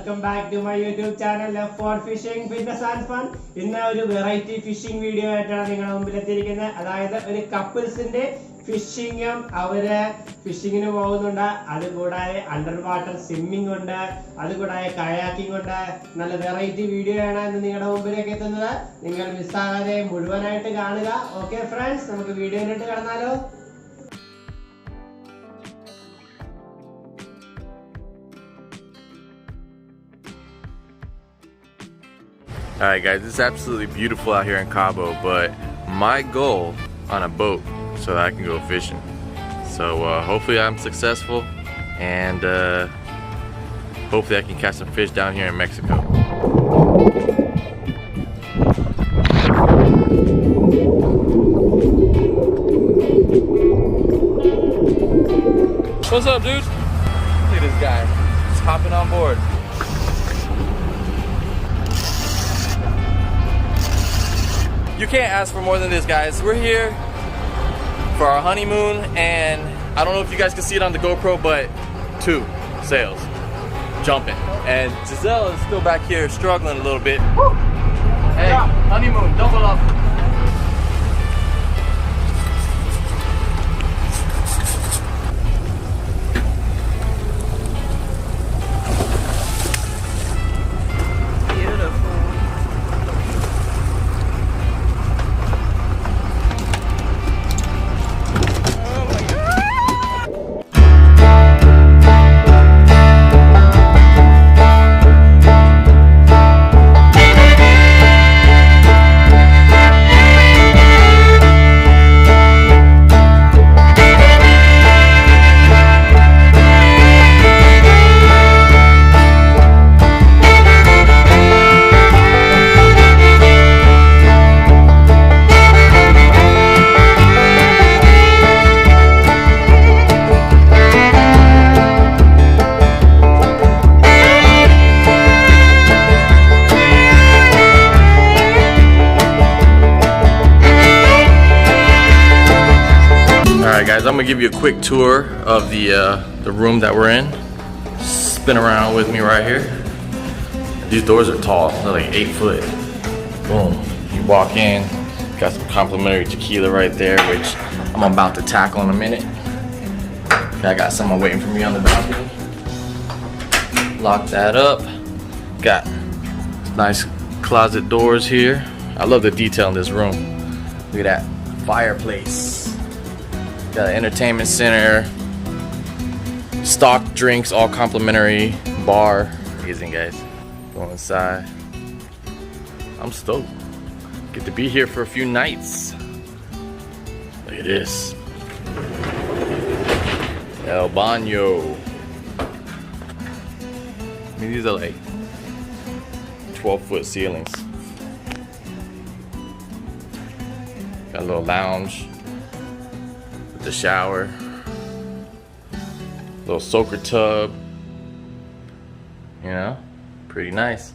welcome back to my YouTube channel Love for Fishing, Fitness and Fun. ഇന്ന് ഒരു variety phishing video ആയിട്ടാണ് നിങ്ങളുടെ മുമ്പിൽ എത്തിയിരിക്കുന്നത്. അതായത് ഒരു കപ്പിൾസിന്റെ ഫിഷിങ്ങും അവര് ഫിഷിങ്ങിന് പോകുന്നുണ്ട്, അതുകൂടാതെ അണ്ടർ വാട്ടർ സ്വിമ്മിംഗ് ഉണ്ട്, അതുകൂടാതെ കയാക്കിംഗ് ഉണ്ട്. നല്ല വെറൈറ്റി വീഡിയോ ആണ് ഇന്ന് നിങ്ങളുടെ മുമ്പിലേക്ക് എത്തുന്നത്. നിങ്ങൾ മിസ്സാകാതെ മുഴുവനായിട്ട് കാണുക. ഓക്കെ ഫ്രണ്ട്സ്, നമുക്ക് വീഡിയോയിലോട്ട് കടന്നാലോ. Alright guys, it's absolutely beautiful out here in Cabo, but my goal on a boat so that I can go fishing. So hopefully I'm successful, and hopefully I can catch some fish down here in Mexico. What's up, dude? Look at this guy, just hopping on board. You can't ask for more than this, guys. We're here for our honeymoon, and I don't know if you guys can see it on the GoPro, but 2 sails jumping, and Giselle is still back here struggling a little bit. Woo! Hey, yeah. Honeymoon, double up. Guys, I'm gonna give you a quick tour of the room that we're in. Spin around with me right here. These doors are tall, they're like 8 foot. Boom, you walk in, got some complimentary tequila right there, which I'm about to tackle in a minute. I got someone waiting for me on the balcony. Lock that up. Got nice closet doors here. I love the detail in this room. Look at that fireplace. Got an entertainment center, stock drinks, all complimentary, bar. Amazing, guys. Go inside. I'm stoked. Get to be here for a few nights. Look at this. El Baño. I mean, these are like 12-foot ceilings. Got a little lounge. The shower, little soaker tub, you know, pretty nice.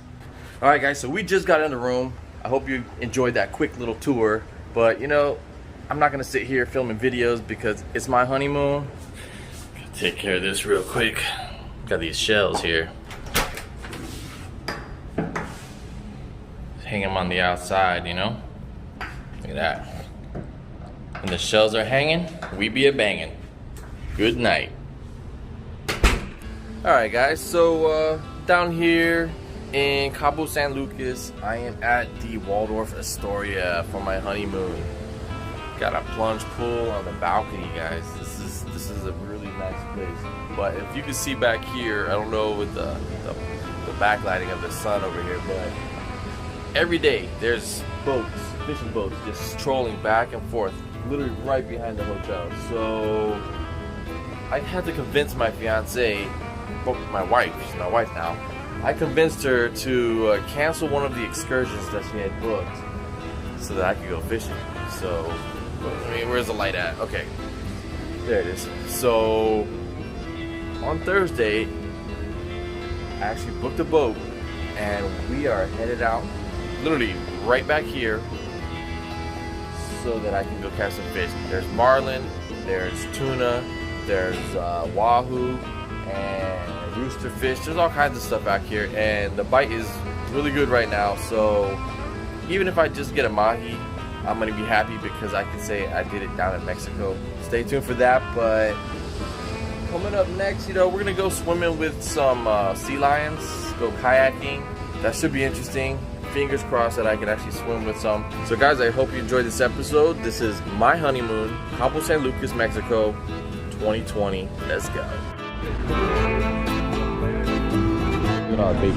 All right guys, so we just got in the room. I hope you enjoyed that quick little tour, but you know, I'm not gonna sit here filming videos because it's my honeymoon. Gotta take care of this real quick. Got these shells here, hang them on the outside, you know. Look at that. When the shells are hanging, we be a banging. Good night. Alright guys, so down here in Cabo San Lucas, I am at the Waldorf Astoria for my honeymoon. Got a plunge pool on the balcony, guys. This is a really nice place. But if you can see back here, I don't know with the backlighting of the sun over here, but every day there's boats, fishing boats, just trolling back and forth, literally right behind the hotel. So I had to convince my fiance, well, my wife, she's my wife now, I convinced her to cancel one of the excursions that she had booked so that I could go fishing. So, I mean, where's the light at? Okay, there it is. So on Thursday, I actually booked a boat and we are headed out, literally right back here, so that I can go catch some fish. There's marlin, there's tuna, there's wahoo, and rooster fish. There's all kinds of stuff out here, and the bite is really good right now. So even if I just get a mahi, I'm gonna be happy because I can say I did it down in Mexico. Stay tuned for that. But coming up next, you know, we're gonna go swimming with some sea lions, go kayaking. That should be interesting. Fingers crossed that I can actually swim with some. So guys, I hope you enjoyed this episode. This is my honeymoon, Cabo San Lucas, Mexico, 2020. Let's go. Look at all the big.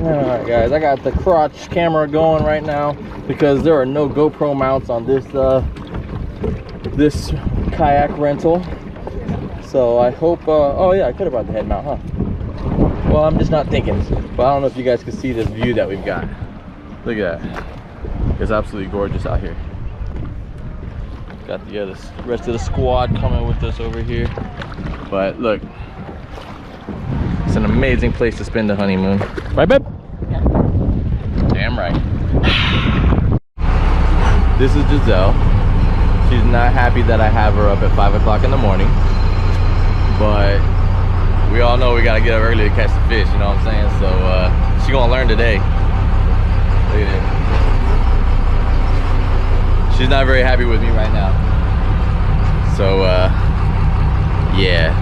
Alright guys, I got the crotch camera going right now because there are no GoPro mounts on this this kayak rental. So I hope oh yeah, I could have brought the head mount, huh? Well, I'm just not thinking. But I don't know if you guys can see the view that we've got. Look at that. It's absolutely gorgeous out here. Got the rest of the squad coming with us over here. But look, it's an amazing place to spend the honeymoon. Right, babe? Yeah. Damn right. This is Giselle. She's not happy that I have her up at 5 o'clock in the morning. But we all know we gotta get up early to catch the fish, you know what I'm saying? So she's gonna learn today. Look at it. She's not very happy with me right now. So yeah.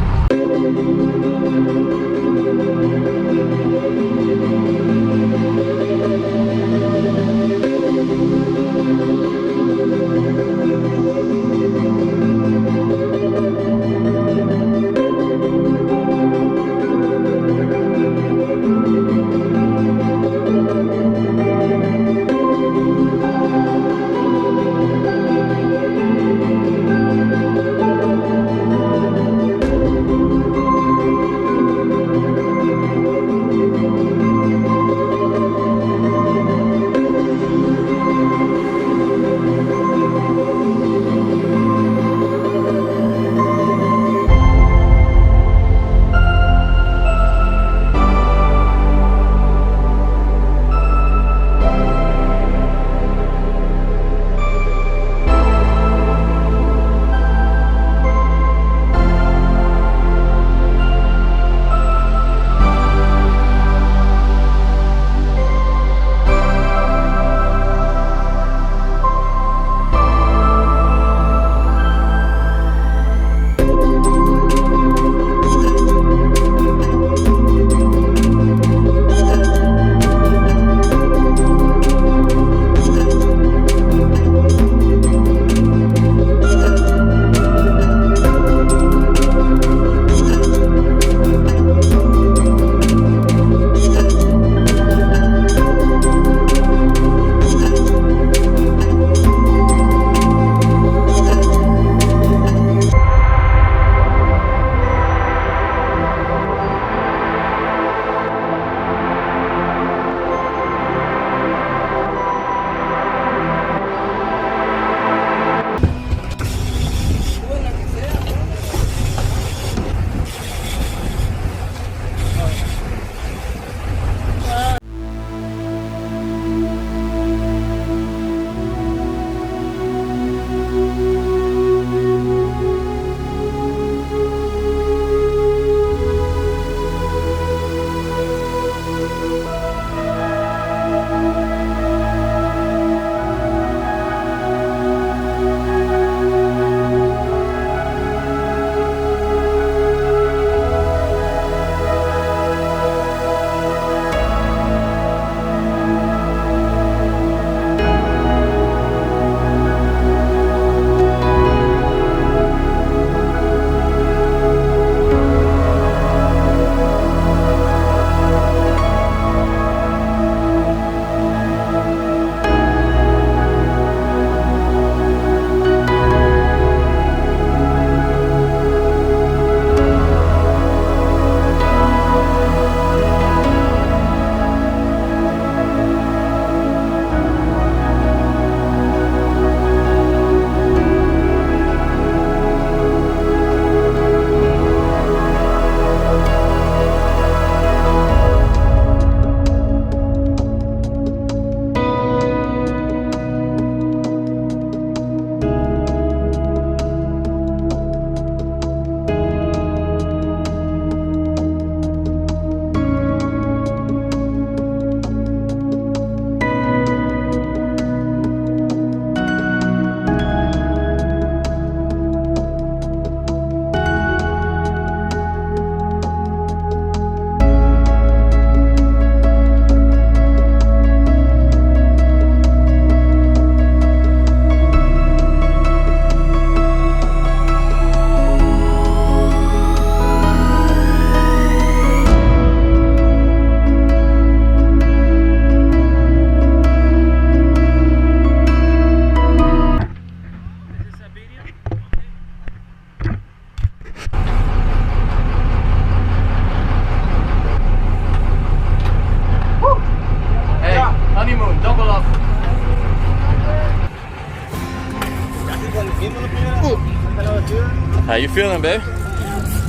How you feeling, babe?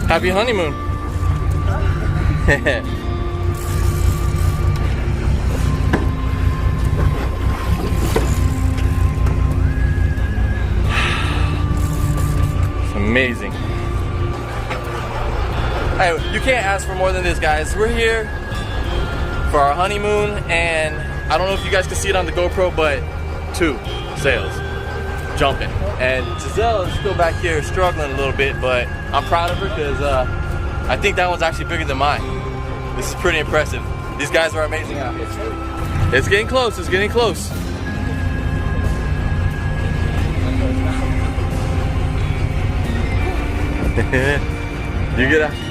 Happy honeymoon. It's amazing. Hey, you can't ask for more than this, guys. We're here for our honeymoon, and I don't know if you guys can see it on the GoPro, but 2 sails jumping. And Giselle is still back here struggling a little bit, but I'm proud of her because I think that one's actually bigger than mine. This is pretty impressive. These guys are amazing out here. It's getting close, it's getting close.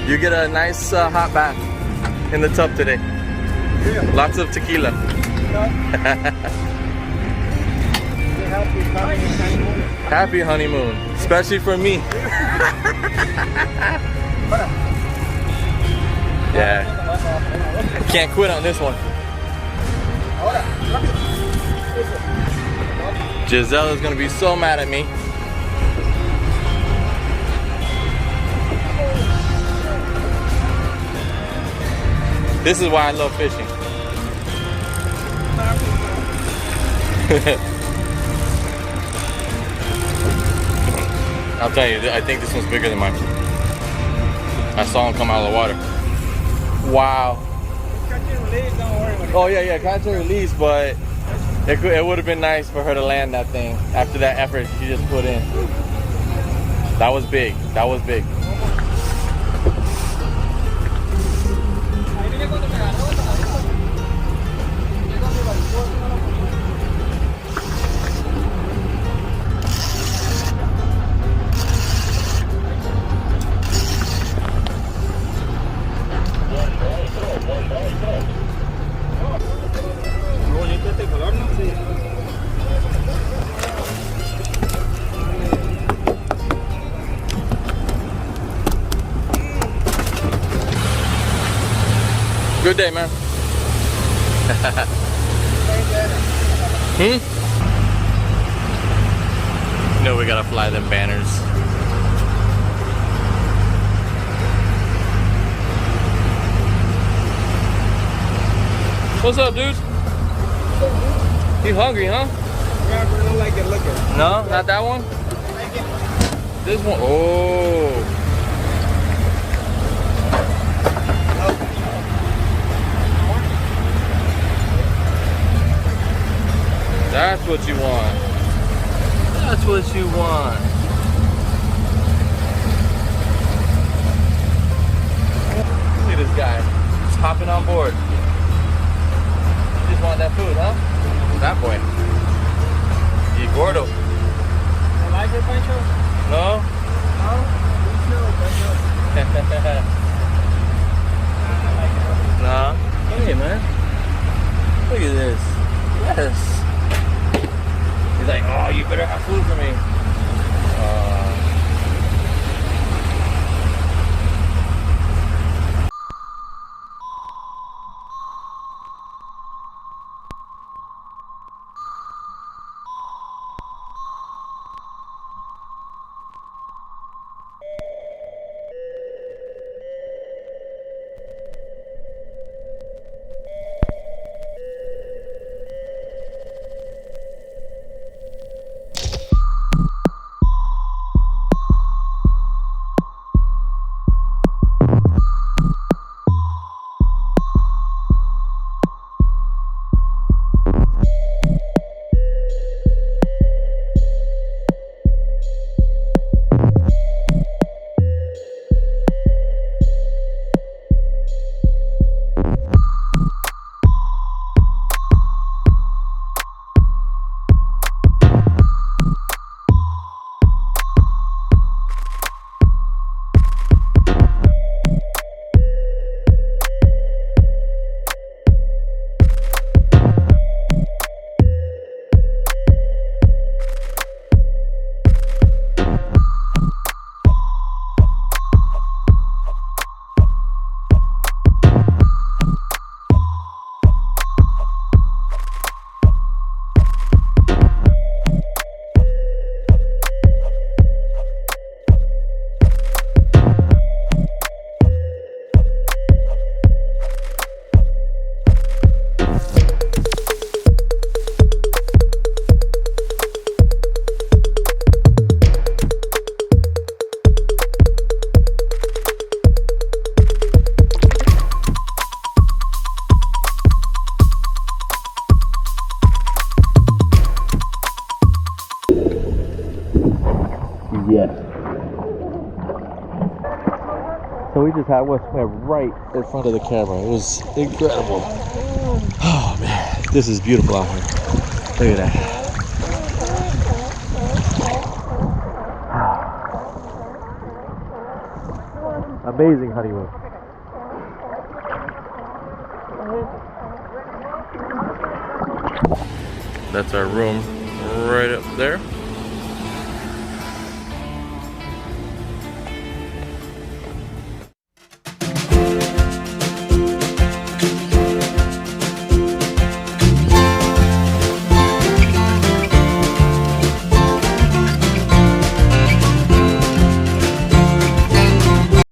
You get a nice hot bath in the tub today. Lots of tequila. Happy honeymoon, especially for me. Yeah, can't quit on this one. Giselle is gonna be so mad at me. This is why I love fishing. I'll tell you, I think this one's bigger than mine. I saw him come out of the water. Wow. Oh yeah, catch and release, but it would have been nice for her to land that thing after that effort she just put in. That was big. That was big. Good day, man. You know we gotta fly them banners. What's up, dude? You hungry, huh? Yeah, but I don't like it looking. No, not that one? This one. Oh. That's what you want. That's what you want. Look at this guy. Just hopping on board. You just want that food, huh? That boy. Y gordo. You like it, Pancho? No? No? Nah. Hey, man. Look at this. Yes. He's like, oh, you better have food for me. we just had was right in front of the camera. It was incredible. Oh man, this is beautiful out here. Look at that. Amazing honeymoon. That's our room right up there.